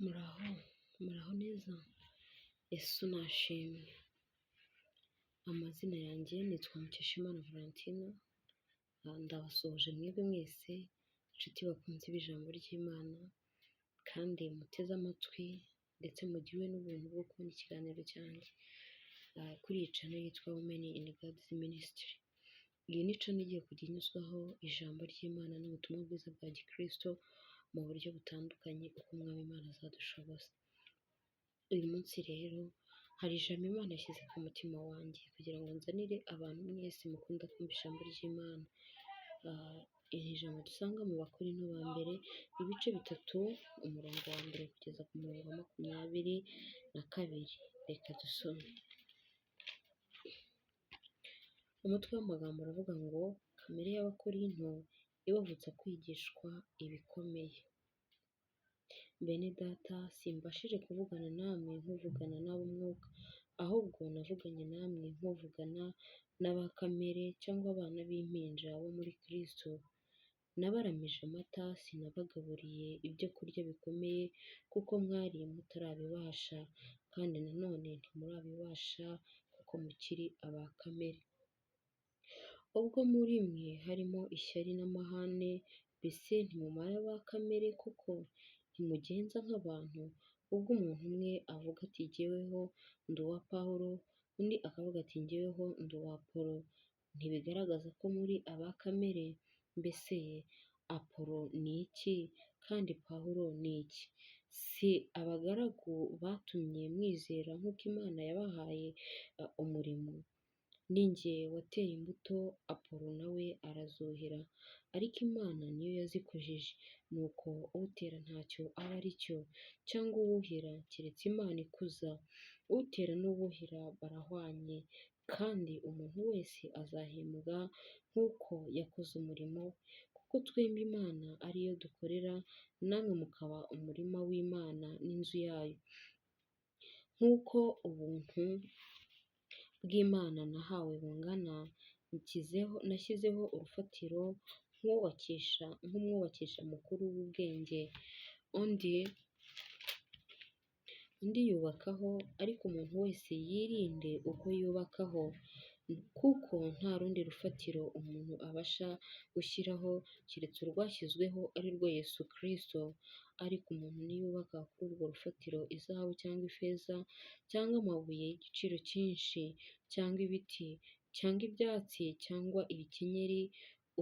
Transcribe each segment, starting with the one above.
Muraho, muraho neza, Yesu nashimwe. Amazina yanjye nitwa Mukeshimana Valentina, ndabasuhuje mwebwe mwese, inshuti bakunze b'ijambo ry'Imana, kandi muteze amatwi ndetse mugiriwe n'ubuntu bwo kubona ikiganiro cyanjye kuri iyi channel yitwa Women in God's Ministry. Iyi ni channel igiye kujya inyuzwaho ijambo ry'Imana n'ubutumwa bwiza bwa Gikristo mu buryo butandukanye uko Umwami Imana azadushoboza. Uyu munsi rero hari ijambo Imana yashyize ku mutima wanjye kugira ngo nzanire abantu mwese mukunda kumva ijambo ry'Imana. Iri jambo dusanga mu Bakorinto ba mbere ibice 3 umurongo wa mbere kugeza ku murongo wa 22. Reka dusome. Umutwe w'amagambo uravuga ngo kamere y'Abakorinto ibavutsa kwigishwa ibikomeye. Bene data, simbashije kuvugana namwe nk'uvugana n'ab'umwuka, ahubwo navuganye namwe nk'uvugana n'aba kamere cyangwa abana b'impinja bo muri Kristo. Nabaramije amata, sinabagaburiye ibyo kurya bikomeye, kuko mwari mutarabibasha, kandi nanone ntimurabibasha kuko mukiri aba kamere. Ubwo muri mwe harimo ishyari n'amahane, mbese ntimumara aba kamere koko? Ntimugenza nk'abantu, ubwo umuntu umwe avuga ati jyeweho ndi uwa Pawulo, undi akavuga ati jyeweho ndi uwa Apolo, ntibigaragaza ko muri aba kamere? Mbese Apolo ni iki kandi Pawulo ni iki? Si abagaragu batumye mwizera nk'uko Imana yabahaye umurimo? Ni jye wateye imbuto, Apolo nawe arazuhira, ariko Imana niyo yazikujije. Nuko utera ntacyo aba ari cyo, cyangwa uwuhira keretse Imana ikuza. Utera n'uwuhira barahwanye, kandi umuntu wese azahembwa nk'uko yakoze umurimo we. Kuko twembi Imana ariyo dukorera, namwe mukaba umurima w'Imana n'inzu yayo. Nk'uko ubuntu bw'Imana nahawe bungana, nashyizeho urufatiro nk'umwubakisha mukuru w'ubwenge. Undi yubakaho, ariko umuntu wese yirinde ubwo yubakaho, kuko nta rundi rufatiro umuntu abasha gushyiraho keretse urwashyizweho ari rwo Yesu Kristo. Ariko umuntu niyubaka kuri urwo rufatiro izahabu cyangwa ifeza cyangwa amabuye y'igiciro cyinshi cyangwa ibiti cyangwa ibyatsi cyangwa ibikenyeri,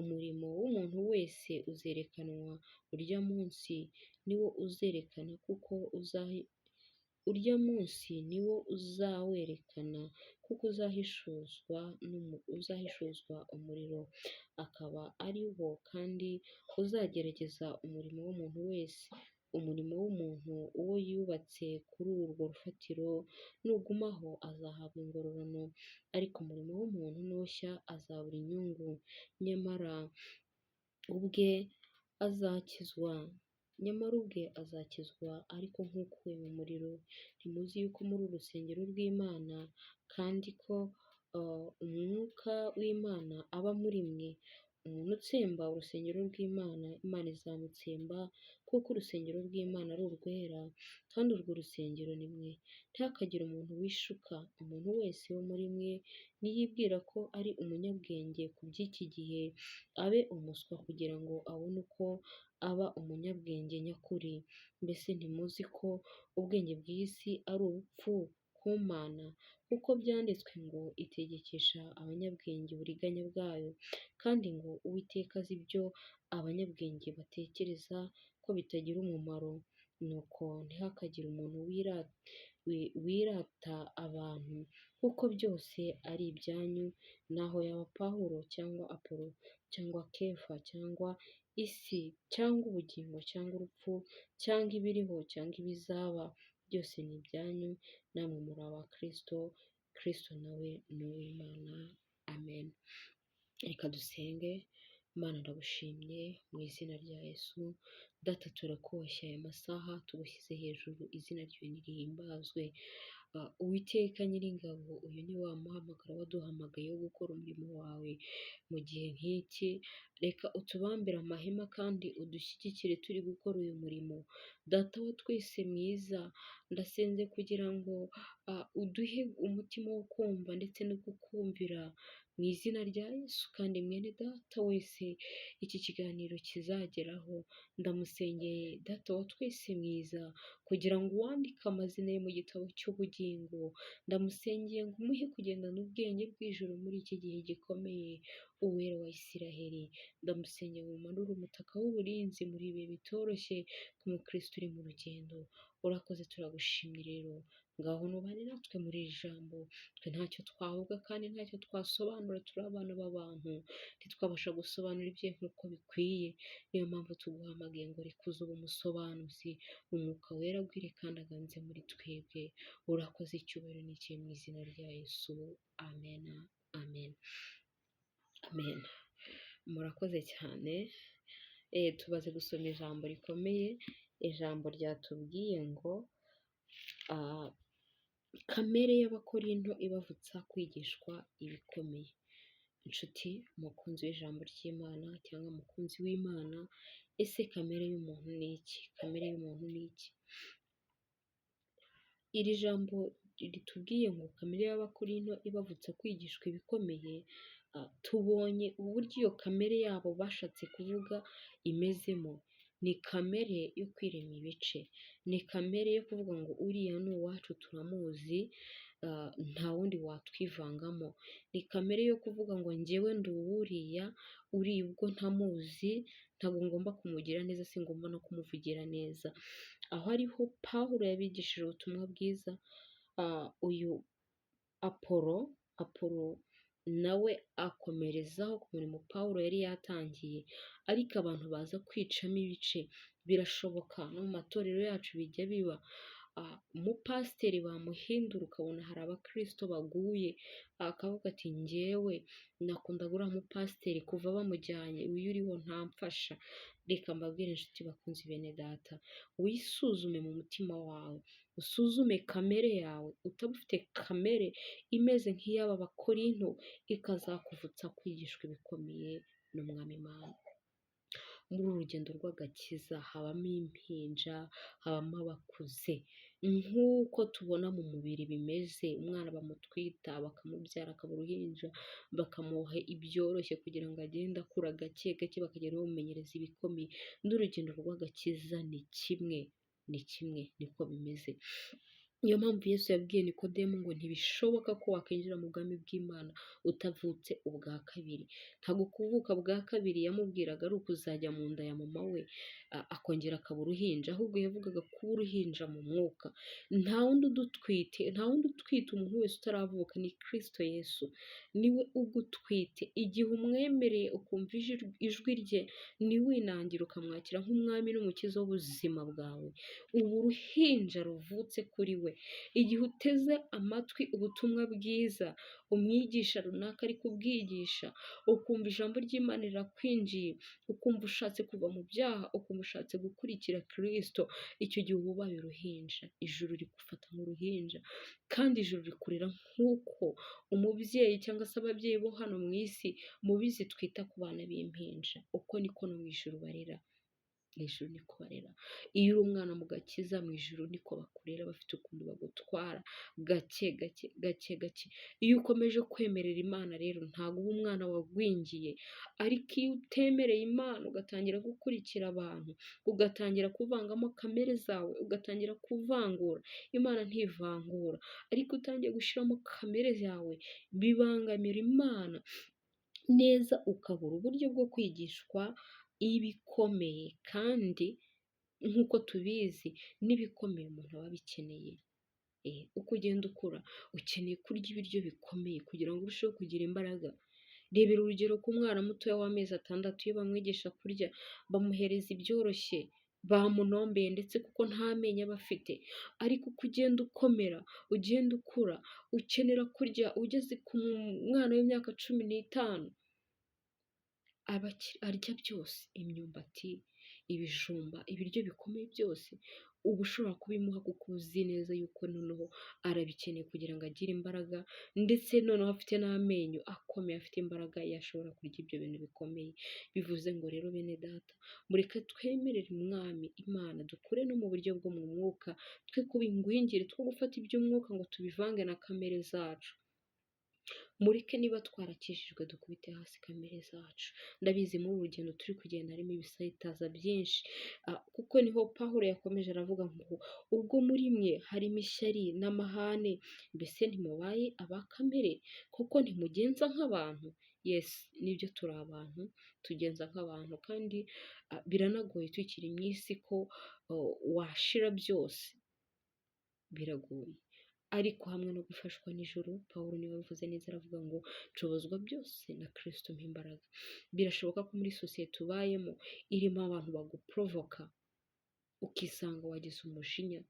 umurimo w'umuntu wese uzerekanwa urya munsi, niwo uzerekana kuko uzahishuzwa umuriro, akaba ari wo kandi uzagerageza umurimo w'umuntu wese. Umurimo w'umuntu uwo yubatse kuri urwo rufatiro nugumaho azahabwa ingororano, ariko umurimo w'umuntu nushya azabura inyungu, nyamara ubwe azakizwa ariko nk'ukuwe mu muriro. Ntimuzi yuko muri urusengero rw'Imana, kandi ko umwuka w'Imana aba muri mwe? Umuntu utsemba urusengero rw'Imana, Imana izamutsemba, kuko urusengero rw'Imana ari urwera, kandi urwo rusengero ni mwe. Ntihakagire umuntu wishuka. Umuntu wese wo muri mwe niyibwira ko ari umunyabwenge ku by'iki gihe, abe umuswa kugira ngo abone uko aba umunyabwenge nyakuri. Mbese ntimuzi ko ubwenge bw'isi ari ubupfu ku Mana? Kuko byanditswe ngo itegekesha abanyabwenge uburiganya bwayo, kandi ngo Uwiteka azi ibyo abanyabwenge batekereza ko bitagira umumaro. Nuko ntihakagire umuntu wirata abantu, kuko byose ari ibyanyu, naho yaba Pawulo cyangwa Apolo cyangwa Kefa cyangwa isi cyangwa ubugingo cyangwa urupfu cyangwa ibiriho cyangwa ibizaba, byose ni ibyanyu, namwe muri aba Kristo, Kristo nawe ni uw'Imana. Amen. Reka dusenge. Mana, ndagushimye mu izina rya Yesu. Data, turakoshya aya masaha, tugushyize hejuru, izina ryawe nirihimbazwe. Uwiteka Nyiringabo, uyu ni wa muhamagaro waduhamagaye wo gukora umurimo wawe mu gihe nk'iki, reka utubambire amahema kandi udushyigikire turi gukora uyu murimo. Data wa twese mwiza, ndasenze kugira ngo uduhe umutima wo kumva ndetse no kukumvira mu izina rya Yesu, kandi mwene data wese iki kiganiro kizageraho, ndamusengeye data wa twese mwiza kugira ngo uwandike amazina ye mu gitabo cy'ubugingo, ndamusengeye ngo umuhe kugendana ubwenge bw'ijuru muri iki gihe gikomeye, Uwera wa Isiraheli, ndamusengeye ngo umanure umutaka w'uburinzi muri ibi bitoroshye ku mukristo uri mu rugendo. Urakoze, turagushimye rero, ngaho nubane natwe muri iri jambo, twe ntacyo twavuga kandi ntacyo twasobanura, turi abana b'abantu ntitwabasha gusobanura ibye nk'uko bikwiye, niyo mpamvu tuguhamagaye ngo rekuza uba umusobanuzi, umwuka wera agwire kandi aganze muri twebwe. Urakoze, icyubahiro ni icyawe mu izina rya Yesu, amen, amen, amen. Murakoze cyane. Tumaze gusoma ijambo rikomeye, ijambo ryatubwiye ngo kamere y'Abakorinto ibavutsa kwigishwa ibikomeye. Inshuti, umukunzi w'ijambo ry'Imana cyangwa umukunzi w'Imana, ese kamere y'umuntu ni iki? Kamere y'umuntu ni iki? Iri jambo ritubwiye ngo kamere y'Abakorinto ibavutsa kwigishwa ibikomeye, tubonye uburyo iyo kamere yabo bashatse kuvuga imezemo. Ni kamere yo kwirema ibice, ni kamere yo kuvuga ngo uriya ni uwacu turamuzi, nta wundi watwivangamo, ni kamere yo kuvuga ngo njyewe ndi uwuriya, uriya ubwo ntamuzi ntabwo ngomba kumugira neza, singomba no kumuvugira neza. Aho ariho Pawulo yabigishije ubutumwa bwiza, uyu Apolo nawe akomerezaho ku murimo Pawulo yari yatangiye, ariko abantu baza kwicamo ibice. Birashoboka no mu matorero yacu bijya biba, umupasiteri bamuhindura ukabona hari abakristo baguye, akavuga ati njyewe nakundaga uriya mupasiteri kuva bamujyanye, uyu uriho ntamfasha. Reka mbabwire inshuti bakunzi bene data, wisuzume mu mutima wawe, usuzume kamere yawe, utaba ufite kamere imeze nk'iy'aba Bakorinto ikazakuvutsa kwigishwa ibikomeye n'Umwami Imana. Muri uru rugendo rw'agakiza habamo impinja, habamo abakuze, nk'uko tubona mu mubiri bimeze. Umwana bamutwita bakamubyara akaba uruhinja, bakamuha ibyoroshye kugira ngo agende akura gake gake, bakagenda bamumenyereza ibikomeye. N'urugendo rw'agakiza ni kimwe niko bimeze. Niyo mpamvu Yesu yabwiye Nikodemu ngo ntibishoboka ko wakwinjira mu bwami bw'Imana utavutse ubwa kabiri. Ntabwo kuvuka bwa kabiri yamubwiraga ari ukuzajya mu nda ya mama we akongera akaba uruhinja, ahubwo yavugaga kuba uruhinja mu mwuka. Nta wundi utwite umuntu wese utaravuka, ni Kristo Yesu niwe ugutwite. Igihe umwemereye ukumva ijwi rye, ntiwinangire ukamwakira nk'umwami n'umukiza w'ubuzima bwawe, ubu uruhinja ruvutse kuri we. Igihe uteze amatwi ubutumwa bwiza, umwigisha runaka ari kubwigisha, ukumva ijambo ry'Imana rirakwinjiye, ukumva ushatse kuva mu byaha, ukumva ushatse gukurikira Kristo, icyo gihe uba ubaye uruhinja. Ijuru rigufata nk'uruhinja, kandi ijuru rikurera nk'uko umubyeyi cyangwa se ababyeyi bo hano mu isi mubizi twita ku bana b'impinja, uko niko no mu ijuru barera. Mu ijuru niko barera. Iyo uri umwana mu gakiza, mu ijuru niko bakurera, bafite ukuntu bagutwara gake gake gake gake. Iyo ukomeje kwemerera Imana rero, ntabwo uba umwana wagwingiye. Ariko iyo utemereye Imana ugatangira gukurikira abantu, ugatangira kuvangamo kamere zawe, ugatangira kuvangura, Imana ntivangura, ariko utangiye gushyiramo kamere zawe, bibangamira Imana neza, ukabura uburyo bwo kwigishwa ibikomeye. Kandi nk'uko tubizi n'ibikomeye umuntu aba abikeneye. Uko ugenda ukura ukeneye kurya ibiryo bikomeye kugira ngo urusheho kugira imbaraga. Rebera urugero ku mwana mutoya w'amezi 6, iyo bamwigisha kurya bamuhereza ibyoroshye, bamunombeye ndetse kuko nta menyo aba afite. Ariko uko ugenda ukomera, ugenda ukura, ukenera kurya. Ugeze ku mwana w'imyaka 15 arya byose, imyumbati, ibijumba, ibiryo bikomeye byose, uba ushobora kubimuha kuko uzi neza yuko noneho arabikeneye kugira ngo agire imbaraga, ndetse noneho afite n'amenyo akomeye afite imbaraga yashobora kurya ibyo bintu bikomeye. Bivuze ngo rero bene data, mureke twemerere umwami Imana dukure no mu buryo bwo mu mwuka, twe kuba ingwingiri two gufata iby'umwuka ngo tubivange na kamere zacu. Mureke niba twarakijijwe dukubite hasi kamere zacu. Ndabizi muri uru rugendo turi kugenda harimo ibisitaza byinshi, kuko niho Pawulo yakomeje aravuga ngo ubwo muri mwe harimo ishyari n'amahane, mbese ntimubaye aba kamere, kuko ntimugenza nk'abantu. Yes, nibyo turi abantu, tugenza nk'abantu, kandi biranagoye tukiri mu isi ko washira byose, biragoye. Ariko hamwe no gufashwa n'ijuru, Pawulo niwe wabivuze neza aravuga ngo nshobozwa byose na Kristo umpa imbaraga. Birashoboka ko muri sosiyete ubayemo irimo abantu baguporovoka, ukisanga wagize umujinya,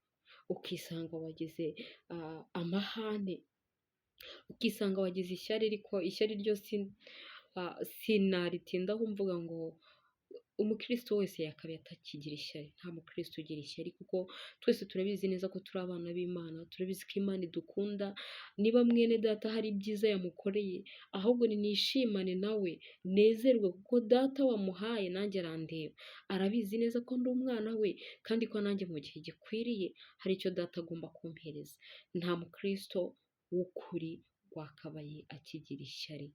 ukisanga wagize amahane, ukisanga wagize ishyari, ariko ishyari ryo sinaritindaho mvuga ngo umukristo wese yakabaye atakigira ishyari. Nta mukristo ugira ishyari, kuko twese turabizi neza ko turi abana b'Imana, turabizi ko Imana idukunda. Niba mwene data hari ibyiza yamukoreye, ahubwo nishimane nawe, nezerwe, kuko data wamuhaye nanjye arandeba, arabizi neza ko ndi umwana we, kandi ko nanjye mu gihe gikwiriye hari icyo data agomba kumpereza. Nta mukristo w'ukuri wakabaye akigira ishyari.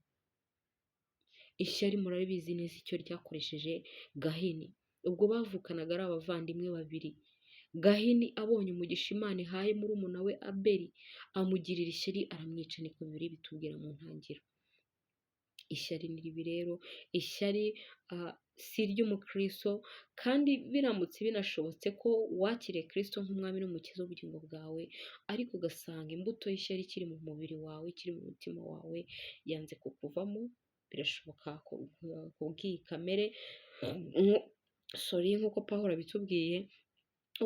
Ishyari murabizi neza icyo ryakoresheje Gahini, ubwo bavukanaga ari abavandimwe babiri. Gahini abonye umugisha Imana ihaye murumuna we Abeli, amugirira ishyari aramwica, niko Bibiliya bitubwira mu ntangiriro. Ishyari ni ribi rero, ishyari si iry'umukristo, kandi biramutse binashobotse ko wakiriye Kristo nk'umwami n'umukiza w'ubugingo bwawe, ariko ugasanga imbuto y'ishyari ikiri mu mubiri wawe, ikiri mu mutima wawe, yanze kukuvamo, birashoboka kubw'iyi kamere, nk'uko Pawulo abitubwiye.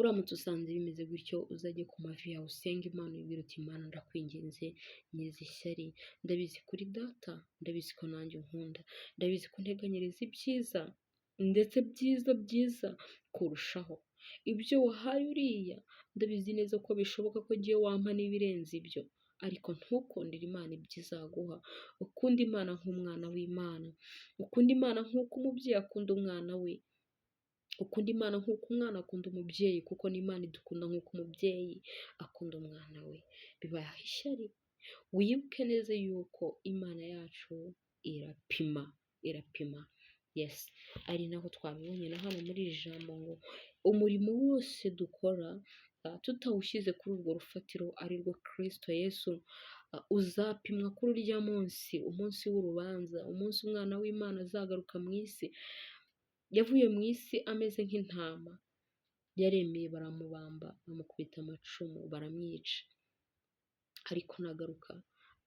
Uramutse usanze bimeze gutyo, uzajye ku mavi yawe usenga Imana, ubwire uti Imana ndakwinginze nkiza ishyari, ndabizi kuri data, ndabizi ko nanjye unkunda, ndabizi ko unteganyiriza ibyiza, ndetse byiza kurushaho ibyo wahaye uriya. Ndabizi neza ko bishoboka ko ngiye wampa n'ibirenze ibyo, ariko ntukundire Imana ibyo izaguha. Ukunda Imana nk'umwana w'Imana, ukunda Imana nk'uko umubyeyi akunda umwana we, ukunda Imana nk'uko umwana akunda umubyeyi, kuko n'Imana idukunda nk'uko umubyeyi akunda umwana we. Bibaha ishyari, wibuke neza yuko Imana yacu irapima. Yes, ari naho twabibonye na hano muri iri jambo ngo umurimo wose dukora tutawushyize kuri urwo rufatiro ari rwo Kristo Yesu, uzapimwa kuri urya munsi, umunsi w'urubanza, umunsi umwana w'Imana azagaruka mu isi. Yavuye mu isi ameze nk'intama, yaremeye baramubamba, bamukubita amacumu, baramwica, ariko nagaruka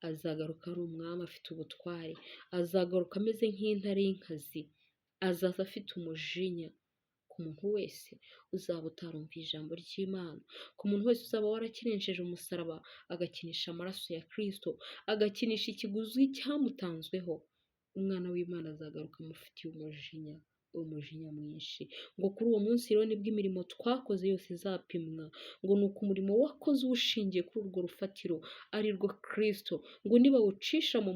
azagaruka ari umwami afite ubutware, azagaruka ameze nk'intare y'inkazi, azaza afite umujinya ku muntu wese uzaba utarumva ijambo ry'Imana, ku muntu wese uzaba warakinesheje umusaraba, agakinisha amaraso ya Kristo, agakinisha ikiguzi cyamutanzweho. Umwana w'Imana azagaruka amufitiye umujinya mwinshi, ngo kuri uwo munsi rero nibwo imirimo twakoze yose izapimwa, ngo ni uko umurimo wakoze ushingiye kuri urwo rufatiro ari rwo Kristo, ngo nibawucisha mu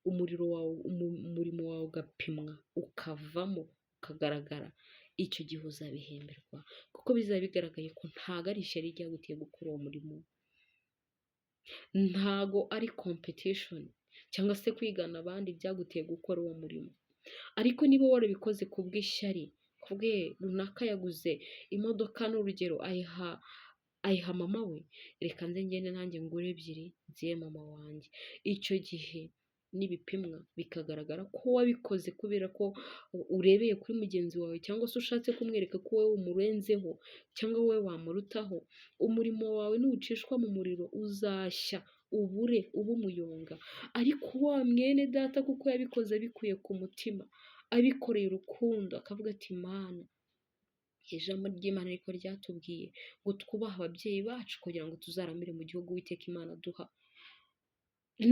umuriro wawe, umurimo wawe ugapimwa, ukavamo, ukagaragara, icyo gihe uzabihemberwa, kuko bizaba bigaragaye ko ntago ari ishyari ryaguteye gukora uwo murimo, ntago ari competition cyangwa se kwigana abandi byaguteye gukora uwo murimo. Ariko niba warabikoze kubw'ishyari, kubwe runaka yaguze imodoka n'urugero ayiha mama we, reka nze ngende nanjye ngure ebyiri nzihe mama wanjye. Icyo gihe nibipimwa bikagaragara ko wabikoze kubera ko urebeye kuri mugenzi wawe, cyangwa se ushatse kumwereka ko wowe umurenzeho cyangwa wowe wamurutaho, umurimo wawe nuwucishwa mu muriro uzashya, ube umuyonga. Ariko wa mwene data kuko yabikoze abikuye ku mutima, abikoreye urukundo, akavuga ati Mana, ijambo ry'Imana ariko ryatubwiye ngo twubahe ababyeyi bacu kugira ngo tuzaramire mu gihugu Uwiteka Imana duha.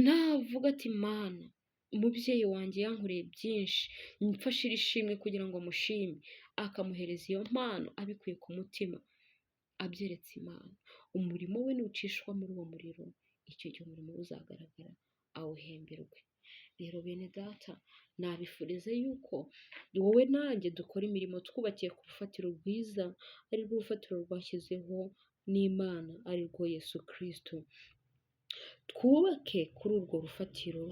Navuga ati Mana, umubyeyi wanjye yankoreye byinshi, mfashira ishimwe kugira ngo mushime, akamuhereza iyo mpano abikuye ku mutima, abyeretse Imana. Umurimo we nucishwa muri uwo muriro, icyo gihe umurimo we uzagaragara awuhemberwe. Rero bene data, nabifuriza yuko wowe nanjye dukora imirimo twubakiye ku rufatiro rwiza, ari rwo rufatiro rwashyizeho n'Imana, ari rwo Yesu Kristo. Twubake kuri urwo rufatiro,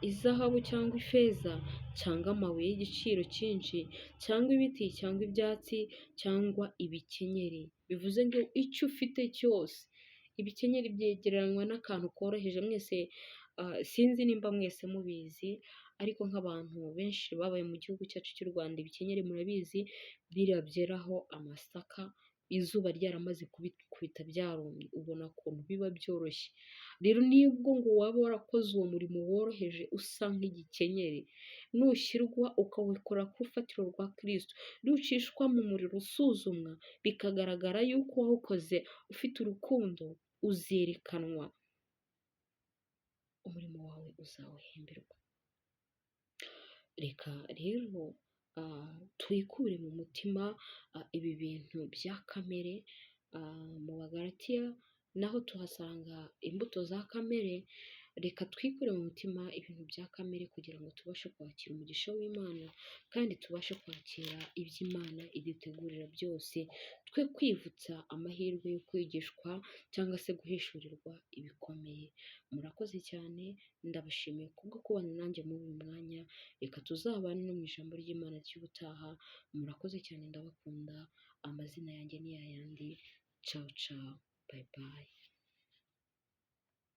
izahabu cyangwa ifeza cyangwa amabuye y'igiciro cyinshi cyangwa ibiti cyangwa ibyatsi cyangwa ibikenyeri. Bivuze ngo icyo ufite cyose, ibikenyeri byegereranywa n'akantu koroheje. Mwese sinzi nimba mwese mubizi, ariko nk'abantu benshi babaye mu gihugu cyacu cy'u Rwanda, ibikenyeri murabizi, biriya byeraho amasaka izuba ryaramaze kubikubita byarumye, ubona ukuntu biba byoroshye. Rero nibwo ngo waba warakoze uwo murimo woroheje usa nk'igikenyeri, nushyirwa ukawukora ku rufatiro rwa Kristo, nucishwa mu muriro usuzumwa, bikagaragara yuko wawukoze ufite urukundo, uzerekanwa, umurimo wawe uzawuhemberwa. Reka rero twikure mu mutima ibi bintu bya kamere. Mu Bagalatiya naho tuhasanga imbuto za kamere. Reka twikure mu mutima ibintu bya kamere kugira ngo tubashe kwakira umugisha w'Imana, kandi tubashe kwakira iby'Imana idutegurira byose, twe kwivutsa amahirwe yo kwigishwa cyangwa se guhishurirwa ibikomeye. Murakoze cyane, ndabashimiye kubwo kubana nanjye muri uyu mwanya. Reka tuzabane no mu ijambo ry'Imana ry'ubutaha. Murakoze cyane, ndabakunda. Amazina yanjye ni yayandi. Ciao ciao, bye bye.